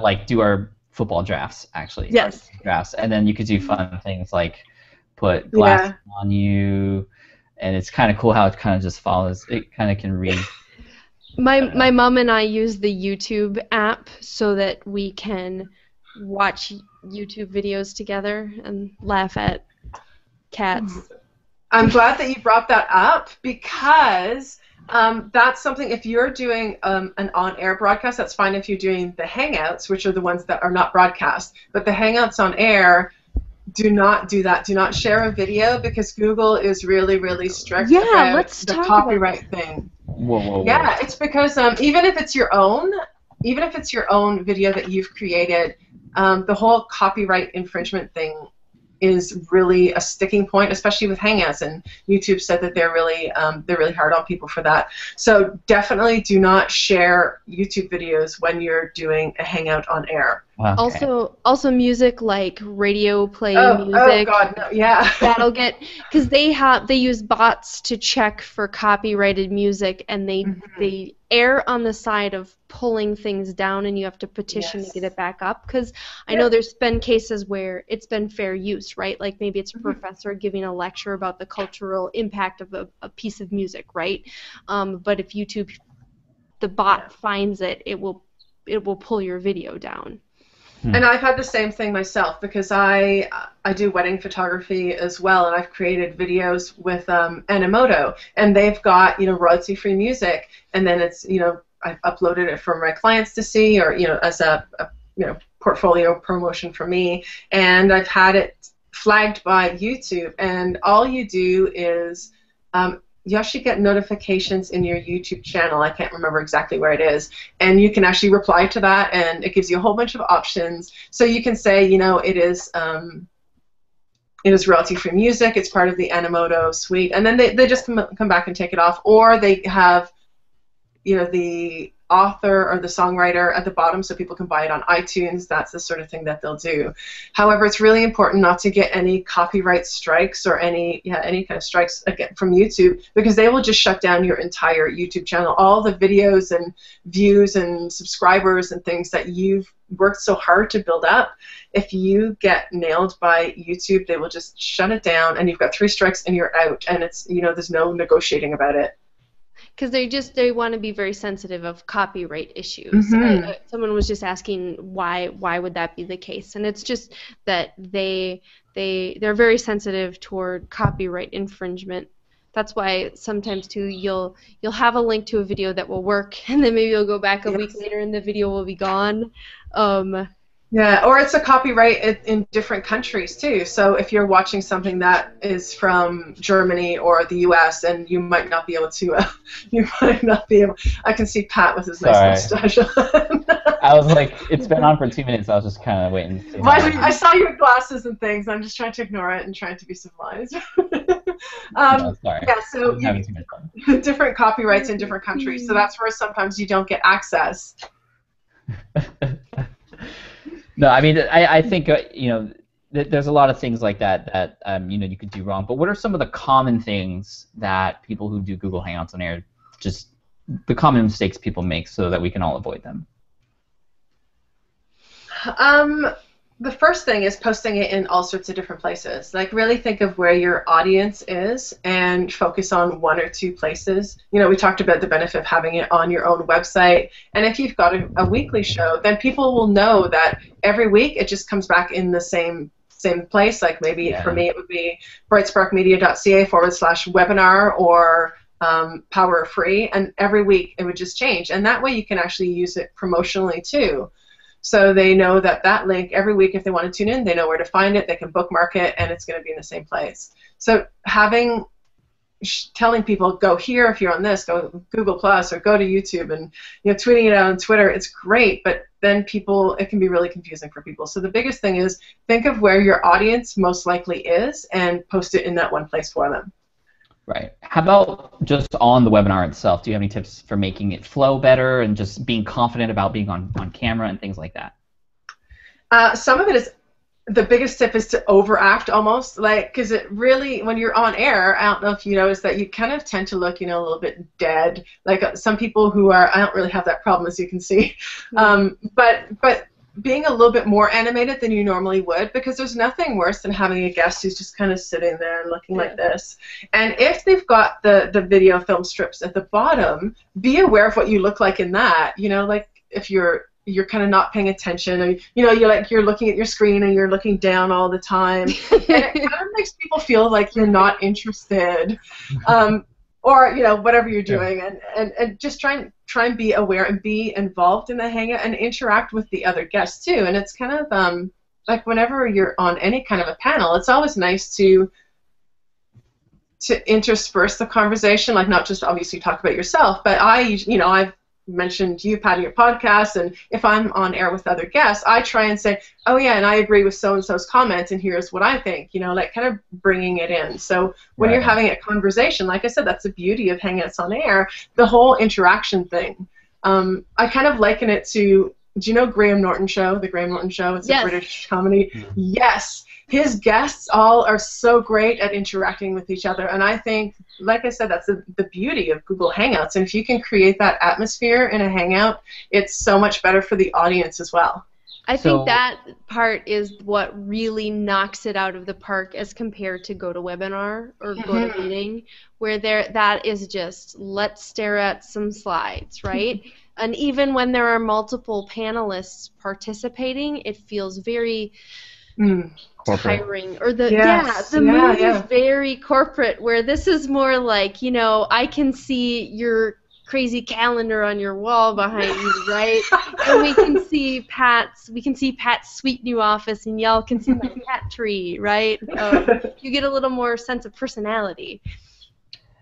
like do our football drafts, actually. Yes. Drafts, and then you could do fun things like put glasses on you, and it's kind of cool how it kind of just follows. It kind of can read. My mom and I use the YouTube app so that we can watch YouTube videos together and laugh at cats. I'm glad that you brought that up because that's something, if you're doing an on-air broadcast, that's fine if you're doing the Hangouts, which are the ones that are not broadcast. But the Hangouts on air, do not do that. Do not share a video because Google is really, really strict about the copyright thing. Whoa. Yeah, it's because even if it's your own video that you've created, the whole copyright infringement thing is really a sticking point, especially with Hangouts, and YouTube said that they're really hard on people for that. So definitely do not share YouTube videos when you're doing a Hangout on air. Okay. Also music like radio play music. Oh God, no, yeah. That'll get, because they use bots to check for copyrighted music, and they err on the side of pulling things down, and you have to petition to get it back up. Because I know there's been cases where it's been fair use, right? Like maybe it's a professor giving a lecture about the cultural impact of a piece of music, right? But if YouTube, the bot finds it, it will pull your video down. And I've had the same thing myself because I do wedding photography as well, and I've created videos with Animoto, and they've got royalty-free music, and then it's I've uploaded it for my clients to see, or as a portfolio promotion for me, and I've had it flagged by YouTube, and all you do is you actually get notifications in your YouTube channel. I can't remember exactly where it is. And you can actually reply to that, and it gives you a whole bunch of options. So you can say, it is royalty-free music. It's part of the Animoto suite. And then they just come back and take it off. Or they have, the author or the songwriter at the bottom so people can buy it on iTunes. That's the sort of thing that they'll do. However, it's really important not to get any copyright strikes or any kind of strikes again from YouTube, because they will just shut down your entire YouTube channel. All the videos and views and subscribers and things that you've worked so hard to build up, if you get nailed by YouTube, they will just shut it down, and you've got 3 strikes and you're out, and it's there's no negotiating about it. Because they want to be very sensitive of copyright issues. Someone was just asking why would that be the case, and it's just that they're very sensitive toward copyright infringement. That's why sometimes too you'll have a link to a video that will work, and then maybe you'll go back a week later and the video will be gone. Yeah, or it's a copyright in different countries too. So if you're watching something that is from Germany or the U.S., and you might not be able to, I can see Pat with his nice mustache on. I was like, it's been on for 2 minutes. I was just kind of waiting to see. I saw your glasses and things. I'm just trying to ignore it and trying to be civilized. No, sorry. Yeah, so having too much fun. Different copyrights in different countries. So that's where sometimes you don't get access. No, I mean, I think there's a lot of things like that you could do wrong. But what are some of the common things that people who do Google Hangouts on air, just the common mistakes people make, so that we can all avoid them? The first thing is posting it in all sorts of different places. Like, really think of where your audience is and focus on 1 or 2 places. We talked about the benefit of having it on your own website. And if you've got a weekly show, then people will know that every week it just comes back in the same place. Like maybe for me it would be brightsparkmedia.ca/webinar or Power Free, and every week it would just change. And that way you can actually use it promotionally too. So they know that link every week, if they want to tune in, they know where to find it, they can bookmark it, and it's going to be in the same place. So having telling people go here if you're on this, go Google Plus or go to YouTube, and tweeting it out on Twitter. It's great, but then it can be really confusing for people. So the biggest thing is think of where your audience most likely is and post it in that one place for them. Right. How about just on the webinar itself? Do you have any tips for making it flow better and just being confident about being on camera and things like that? Some of it is, the biggest tip is to overact almost, because it really, when you're on air, I don't know if you notice that you kind of tend to look, a little bit dead. Like some people who are, I don't really have that problem, as you can see, but being a little bit more animated than you normally would, because there's nothing worse than having a guest who's just kind of sitting there and looking like this. And if they've got the video film strips at the bottom, be aware of what you look like in that. Like if you're kind of not paying attention, or you're looking at your screen and you're looking down all the time, and it kind of makes people feel like you're not interested, or whatever you're doing, and just try and be aware and be involved in the hangout and interact with the other guests too. And it's kind of like whenever you're on any kind of a panel, it's always nice to intersperse the conversation, like not just obviously talk about yourself, but I've mentioned you, Pat, in your podcast, and if I'm on air with other guests, I try and say, oh yeah, and I agree with so-and-so's comment, and here's what I think, like kind of bringing it in. So when you're having a conversation, like I said, that's the beauty of Hangouts on Air, the whole interaction thing. I kind of liken it to, do you know Graham Norton Show, The Graham Norton Show? It's a British comedy. Mm-hmm. Yes. His guests all are so great at interacting with each other, and I think, like I said, that's the beauty of Google Hangouts. And if you can create that atmosphere in a Hangout, it's so much better for the audience as well. I think that part is what really knocks it out of the park as compared to GoToWebinar or GoToMeeting, where that is just, let's stare at some slides, right? And even when there are multiple panelists participating, it feels very tiring, or the mood is very corporate, where this is more like, I can see your crazy calendar on your wall behind you, right? And we can see Pat's sweet new office, and y'all can see my cat tree, right? You get a little more sense of personality.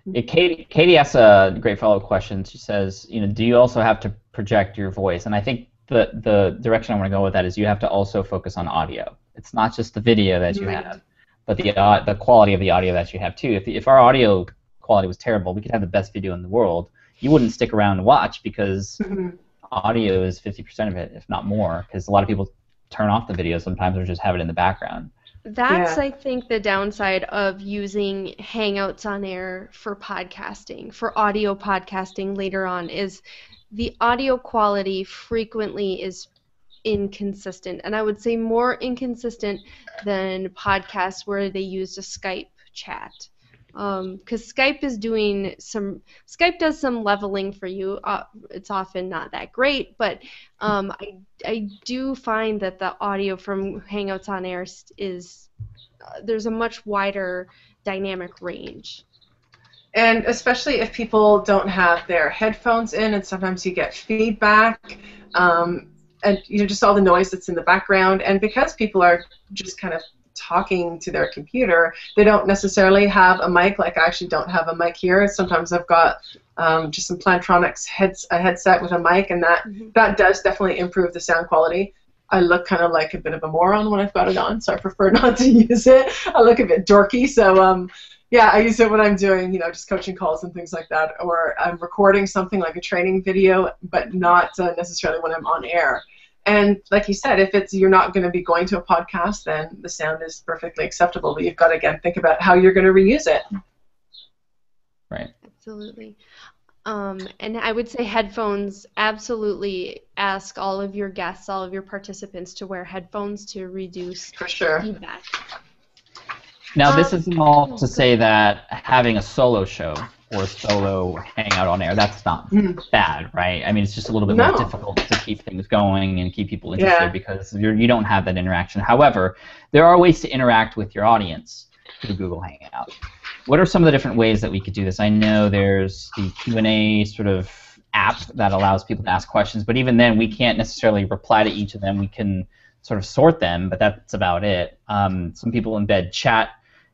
Yeah, Katie asks a great follow-up question. She says, do you also have to project your voice? And I think the direction I want to go with that is you have to also focus on audio. It's not just the video that you have, but the quality of the audio that you have too. If our audio quality was terrible, we could have the best video in the world. You wouldn't stick around to watch, because audio is 50% of it, if not more, because a lot of people turn off the video sometimes or just have it in the background. That's, I think, the downside of using Hangouts on Air for podcasting, for audio podcasting later on, is the audio quality frequently is inconsistent, and I would say more inconsistent than podcasts where they used a Skype chat, because Skype does some leveling for you. It's often not that great, but I do find that the audio from Hangouts on Air is there's a much wider dynamic range. And especially if people don't have their headphones in, and sometimes you get feedback, and just all the noise that's in the background, and because people are just kind of talking to their computer, they don't necessarily have a mic. Like I actually don't have a mic here. Sometimes I've got just some Plantronics headset with a mic, and that does definitely improve the sound quality. I look kind of like a bit of a moron when I've got it on, so I prefer not to use it. I look a bit dorky, so yeah, I use it when I'm doing, just coaching calls and things like that, or I'm recording something like a training video, but not necessarily when I'm on air. And like you said, if you're not going to be going to a podcast, then the sound is perfectly acceptable, but you've got to, again, think about how you're going to reuse it. Right. Absolutely. And I would say headphones, absolutely ask all of your guests, all of your participants to wear headphones to reduce feedback. Now, this isn't all to say that having a solo show or a solo hangout on air, that's not bad, right? I mean, it's just a little bit more difficult to keep things going and keep people interested because you don't have that interaction. However, there are ways to interact with your audience through Google Hangout. What are some of the different ways that we could do this? I know there's the Q&A sort of app that allows people to ask questions, but even then we can't necessarily reply to each of them. We can sort of sort them, but that's about it. Some people embed chat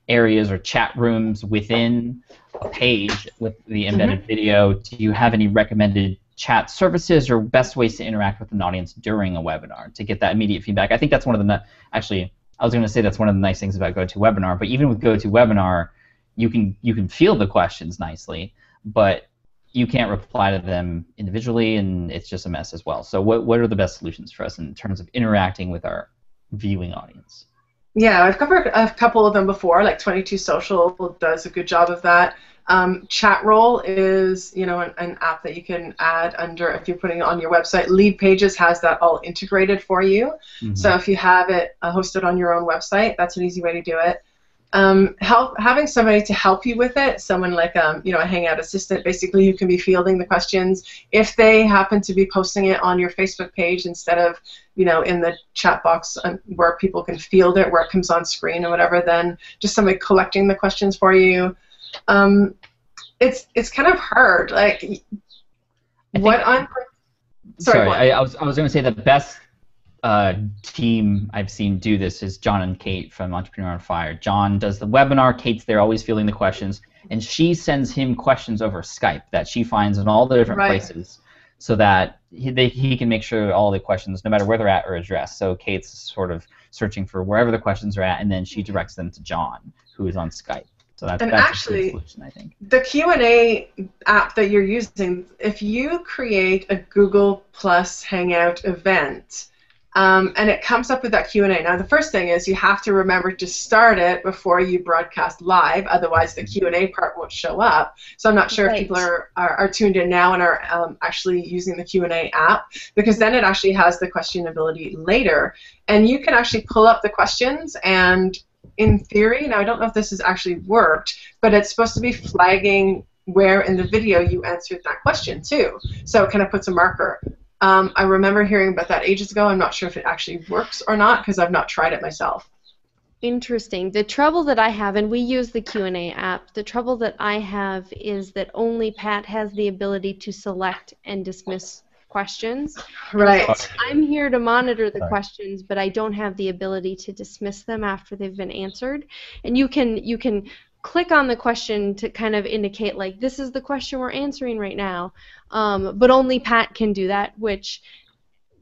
areas or chat rooms within a page with the embedded video? Do you have any recommended chat services or best ways to interact with an audience during a webinar to get that immediate feedback? I think that's one of the actually I was going to say that's one of the nice things about GoToWebinar, but even with GoToWebinar, you can field the questions nicely, but you can't reply to them individually, and it's just a mess as well. So what are the best solutions for us in terms of interacting with our viewing audience? Yeah, I've covered a couple of them before, like 22 Social does a good job of that. Chatroll is, an app that you can add under if you're putting it on your website. Lead Pages has that all integrated for you. So if you have it hosted on your own website, that's an easy way to do it. Having somebody to help you with it, someone like a Hangout assistant, basically, who can be fielding the questions. If they happen to be posting it on your Facebook page instead of in the chat box where people can field it, where it comes on screen or whatever, then just somebody collecting the questions for you. It's kind of hard. Like Sorry, I was going to say the best team I've seen do this is John and Kate from Entrepreneur on Fire. John does the webinar, Kate's there always fielding the questions, and she sends him questions over Skype that she finds in all the different places so that he can make sure all the questions, no matter where they're at, are addressed. So Kate's sort of searching for wherever the questions are at, and then she directs them to John, who is on Skype. So that's actually a good solution, I think. The Q&A app that you're using, if you create a Google Plus Hangout event, and it comes up with that Q&A. Now, the first thing is you have to remember to start it before you broadcast live, otherwise the Q&A part won't show up. So I'm not sure if people are tuned in now and are actually using the Q&A app, because then it actually has the question ability later. And you can actually pull up the questions, and in theory, now I don't know if this has actually worked, but it's supposed to be flagging where in the video you answered that question too. So it kind of puts a marker. I remember hearing about that ages ago. I'm not sure if it actually works or not because I've not tried it myself. Interesting. The trouble that I have, and we use the Q&A app, the trouble that I have is that only Pat has the ability to select and dismiss questions. Right. So I'm here to monitor the questions, but I don't have the ability to dismiss them after they've been answered. And you can click on the question to kind of indicate, like, this is the question we're answering right now, but only Pat can do that, which...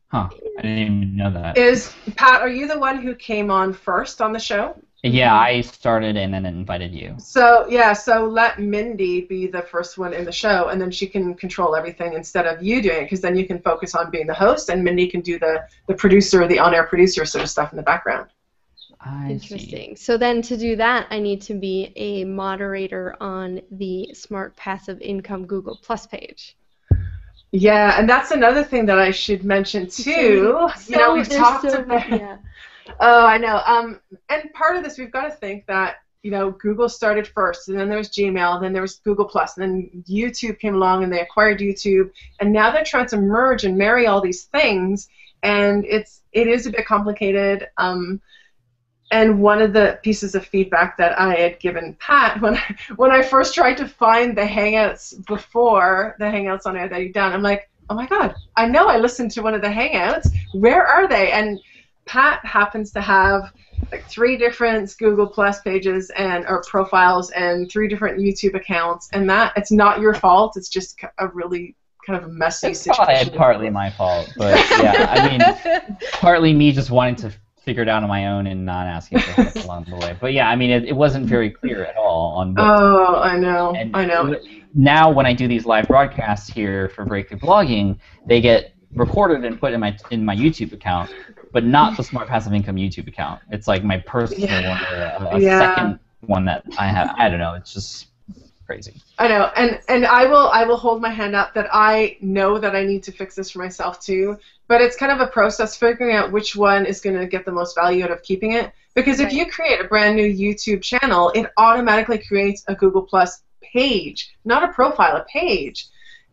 Huh, I didn't even know that. Pat, are you the one who came on first on the show? Yeah, I started and then invited you. So, yeah, so let Mindy be the first one in the show, and then she can control everything instead of you doing it, because then you can focus on being the host, and Mindy can do the producer, the on-air producer sort of stuff in the background. Interesting. So then to do that, I need to be a moderator on the Smart Passive Income Google Plus page. Yeah, and that's another thing that I should mention too. We've talked about. Yeah. Oh, I know. And part of this, we've got to think that Google started first, and then there was Gmail, and then there was Google Plus, and then YouTube came along, and they acquired YouTube, and now they're trying to merge and marry all these things, and it is a bit complicated. And one of the pieces of feedback that I had given Pat when I first tried to find the Hangouts before the Hangouts on air that he'd done, I'm like, oh my God, I know I listened to one of the Hangouts. Where are they? And Pat happens to have like 3 different Google Plus pages or profiles and 3 different YouTube accounts, and that it's not your fault. It's just a really kind of a messy situation. It's partly my fault, but yeah, I mean, partly me just wanting to figure it out on my own and not asking for help along the way. But yeah, I mean, it wasn't very clear at all on what. Oh, I know. I know. Now, when I do these live broadcasts here for Breakthrough Blogging, they get recorded and put in my YouTube account, but not the Smart Passive Income YouTube account. It's like my personal one or a second one that I have. I don't know. It's just crazy. I know, and I will hold my hand up that I know that I need to fix this for myself too. But it's kind of a process figuring out which one is going to get the most value out of keeping it. Because if you create a brand new YouTube channel, it automatically creates a Google Plus page, not a profile, a page.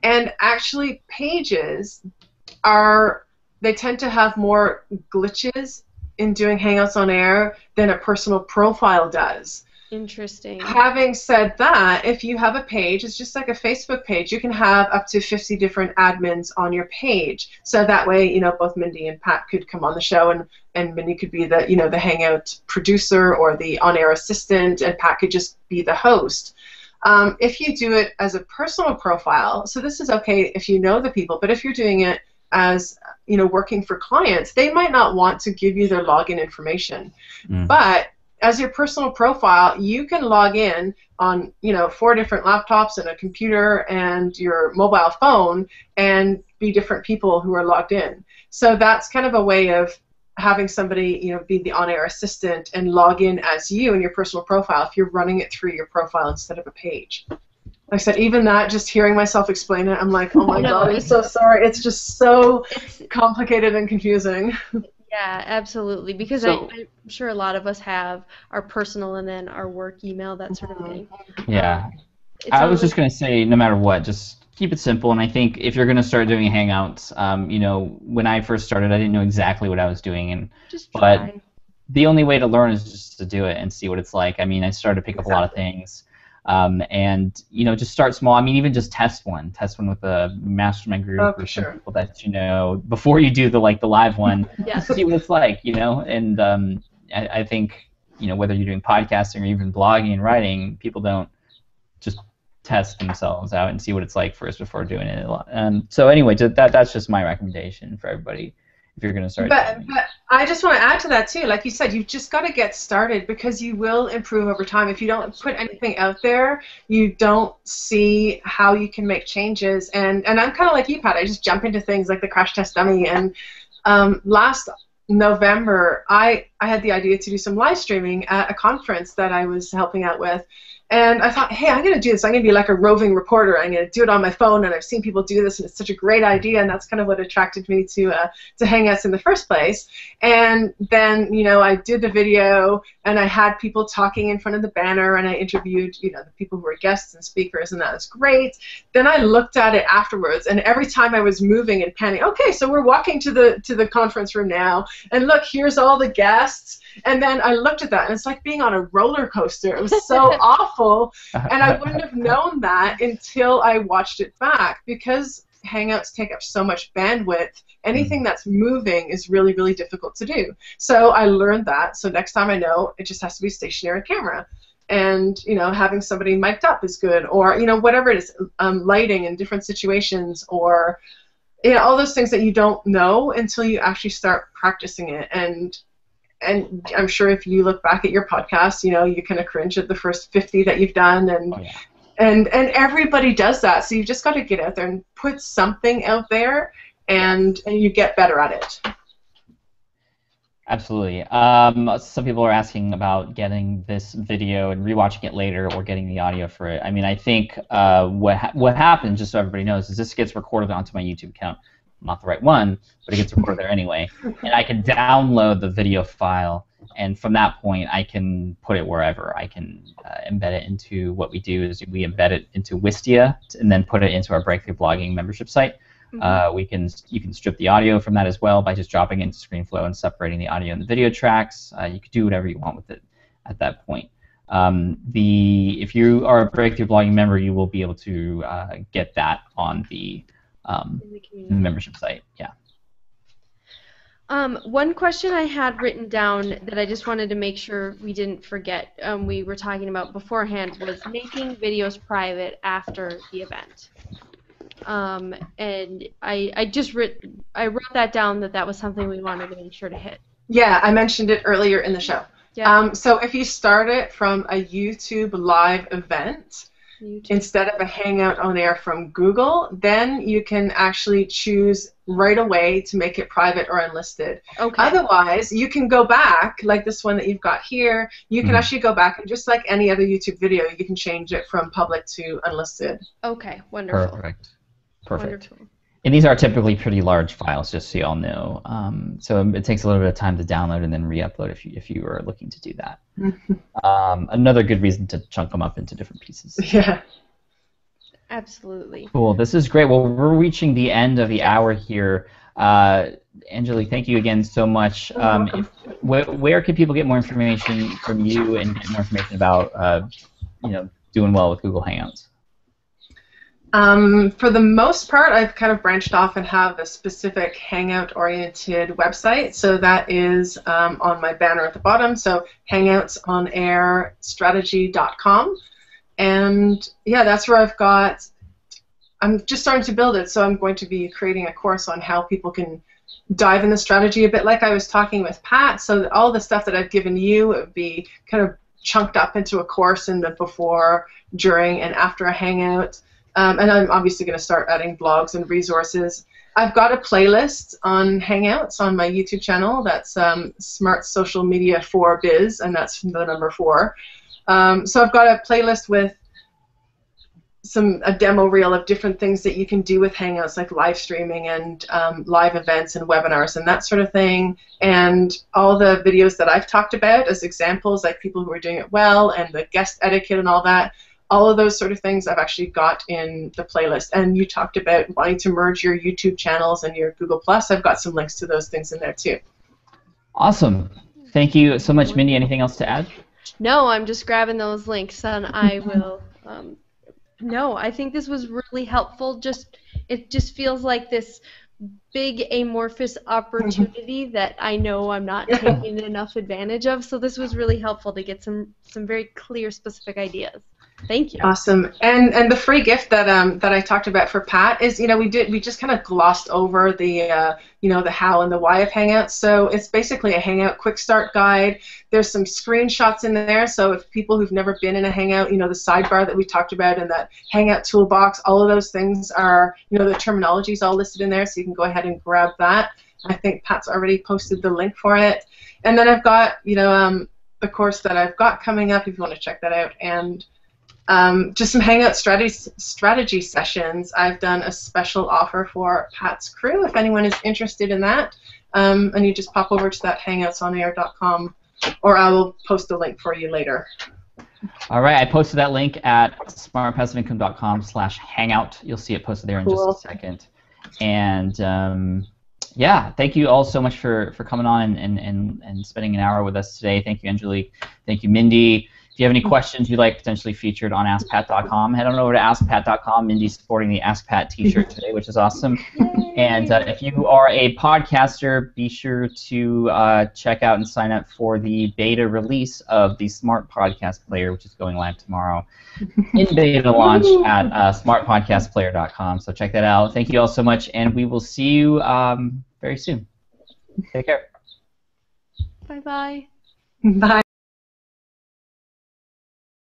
And actually, pages they tend to have more glitches in doing Hangouts on air than a personal profile does. Interesting. Having said that, if you have a page, it's just like a Facebook page. You can have up to 50 different admins on your page. So that way, both Mindy and Pat could come on the show, and Mindy could be the, the Hangout producer or the on-air assistant, and Pat could just be the host. If you do it as a personal profile, so this is okay if you know the people, but if you're doing it as, working for clients, they might not want to give you their login information. But as your personal profile, you can log in on, 4 different laptops and a computer and your mobile phone and be different people who are logged in. So that's kind of a way of having somebody, be the on-air assistant and log in as you in your personal profile if you're running it through your profile instead of a page. Like I said, even that, just hearing myself explain it, I'm like, oh my God, I'm so sorry. It's just so complicated and confusing. Yeah, absolutely. Because I'm sure a lot of us have our personal and then our work email, that sort of thing. Yeah. I was just going to say, no matter what, just keep it simple. And I think if you're going to start doing Hangouts, when I first started, I didn't know exactly what I was doing. But the only way to learn is just to do it and see what it's like. I mean, I started to pick up a lot of things. And just start small. I mean, even just test one with a mastermind group or some people that you know before you do the live one. See what it's like, And I think whether you're doing podcasting or even blogging and writing, people don't just test themselves out and see what it's like first before doing it. So anyway, that's just my recommendation for everybody if you're going to start. But I just want to add to that too. Like you said, you've just got to get started because you will improve over time. If you don't put anything out there, you don't see how you can make changes. And I'm kind of like you, Pat. I just jump into things like the Crash Test Dummy. And last November, I had the idea to do some live streaming at a conference that I was helping out with. And I thought, hey, I'm going to do this. I'm going to be like a roving reporter. I'm going to do it on my phone, and I've seen people do this, and it's such a great idea, and that's kind of what attracted me to Hangouts in the first place. And then, I did the video, and I had people talking in front of the banner, and I interviewed, the people who were guests and speakers, and that was great. Then I looked at it afterwards, and every time I was moving and panning, okay, so we're walking to the conference room now, and look, here's all the guests. And then I looked at that, and it's like being on a roller coaster. It was so awful, and I wouldn't have known that until I watched it back because Hangouts take up so much bandwidth. Anything that's moving is really, really difficult to do. So I learned that. So next time I know, it just has to be stationary camera. And, having somebody mic'd up is good, or, whatever it is, lighting in different situations, or, all those things that you don't know until you actually start practicing it. And I'm sure if you look back at your podcast, you kind of cringe at the first 50 that you've done, and everybody does that. So you've just got to get out there and put something out there, and you get better at it. Absolutely. Some people are asking about getting this video and rewatching it later, or getting the audio for it. I mean, I think what happens, just so everybody knows, is this gets recorded onto my YouTube account. Not the right one, but it gets recorded there anyway. And I can download the video file, and from that point, I can put it wherever. I can embed it into what we do is we embed it into Wistia, and then put it into our Breakthrough Blogging membership site. You can strip the audio from that as well by just dropping it into ScreenFlow and separating the audio and the video tracks. You can do whatever you want with it at that point. If you are a Breakthrough Blogging member, you will be able to get that on the membership site. Yeah. One question I had written down that I just wanted to make sure we didn't forget, we were talking about beforehand, was making videos private after the event. And I wrote that down, that was something we wanted to make sure to hit. Yeah, I mentioned it earlier in the show. Yeah. So if you start it from a YouTube live event, instead of a Hangout on air from Google, then you can actually choose right away to make it private or unlisted. Okay. Otherwise, you can go back, like this one that you've got here, you can actually go back and just like any other YouTube video, you can change it from public to unlisted. Okay, wonderful. Perfect. Wonderful. And these are typically pretty large files, just so you all know. So it takes a little bit of time to download and then re-upload if you are looking to do that. Another good reason to chunk them up into different pieces. Yeah. Absolutely. Cool. This is great. Well, we're reaching the end of the hour here. Angelique, thank you again so much. Where can people get more information from you and get more information about doing well with Google Hangouts? For the most part, I've kind of branched off and have a specific Hangout-oriented website. So that is on my banner at the bottom. So hangoutsonairstrategy.com. And yeah, that's where I'm just starting to build it. So I'm going to be creating a course on how people can dive in the strategy a bit like I was talking with Pat. So that all the stuff that I've given you would be kind of chunked up into a course in the before, during, and after a Hangout. And I'm obviously going to start adding blogs and resources. I've got a playlist on Hangouts on my YouTube channel. That's Smart Social Media for Biz, and that's the number 4. So I've got a playlist with a demo reel of different things that you can do with Hangouts, like live streaming and live events and webinars and that sort of thing. And all the videos that I've talked about as examples, like people who are doing it well and the guest etiquette and all that. All of those sort of things I've actually got in the playlist. And you talked about wanting to merge your YouTube channels and your Google+. I've got some links to those things in there too. Awesome. Thank you so much, Mindy. Anything else to add? No, I'm just grabbing those links, and I will. No, I think this was really helpful. It just feels like this big amorphous opportunity that I know I'm not taking enough advantage of. So this was really helpful to get some very clear, specific ideas. Thank you. Awesome. And the free gift that I talked about for Pat is, we just kind of glossed over the the how and the why of Hangouts. So it's basically a Hangout quick start guide. There's some screenshots in there. So if people who've never been in a Hangout, the sidebar that we talked about and that Hangout toolbox, all of those things are, the terminology is all listed in there. So you can go ahead and grab that. I think Pat's already posted the link for it. And then I've got, the course that I've got coming up if you want to check that out. And just some Hangout strategy sessions. I've done a special offer for Pat's crew if anyone is interested in that. And you just pop over to that hangoutsonair.com, or I will post the link for you later. All right, I posted that link at smartpassiveincome.com/hangout. You'll see it posted there in just a second. And yeah, thank you all so much for coming on and spending an hour with us today. Thank you, Angelique. Thank you, Mindy. If you have any questions you'd like potentially featured on AskPat.com, head on over to AskPat.com. Mindy's sporting the Ask Pat t-shirt today, which is awesome. Yay. And if you are a podcaster, be sure to check out and sign up for the beta release of the Smart Podcast Player, which is going live tomorrow in beta launch at smartpodcastplayer.com. So check that out. Thank you all so much, and we will see you very soon. Take care. Bye-bye. Bye.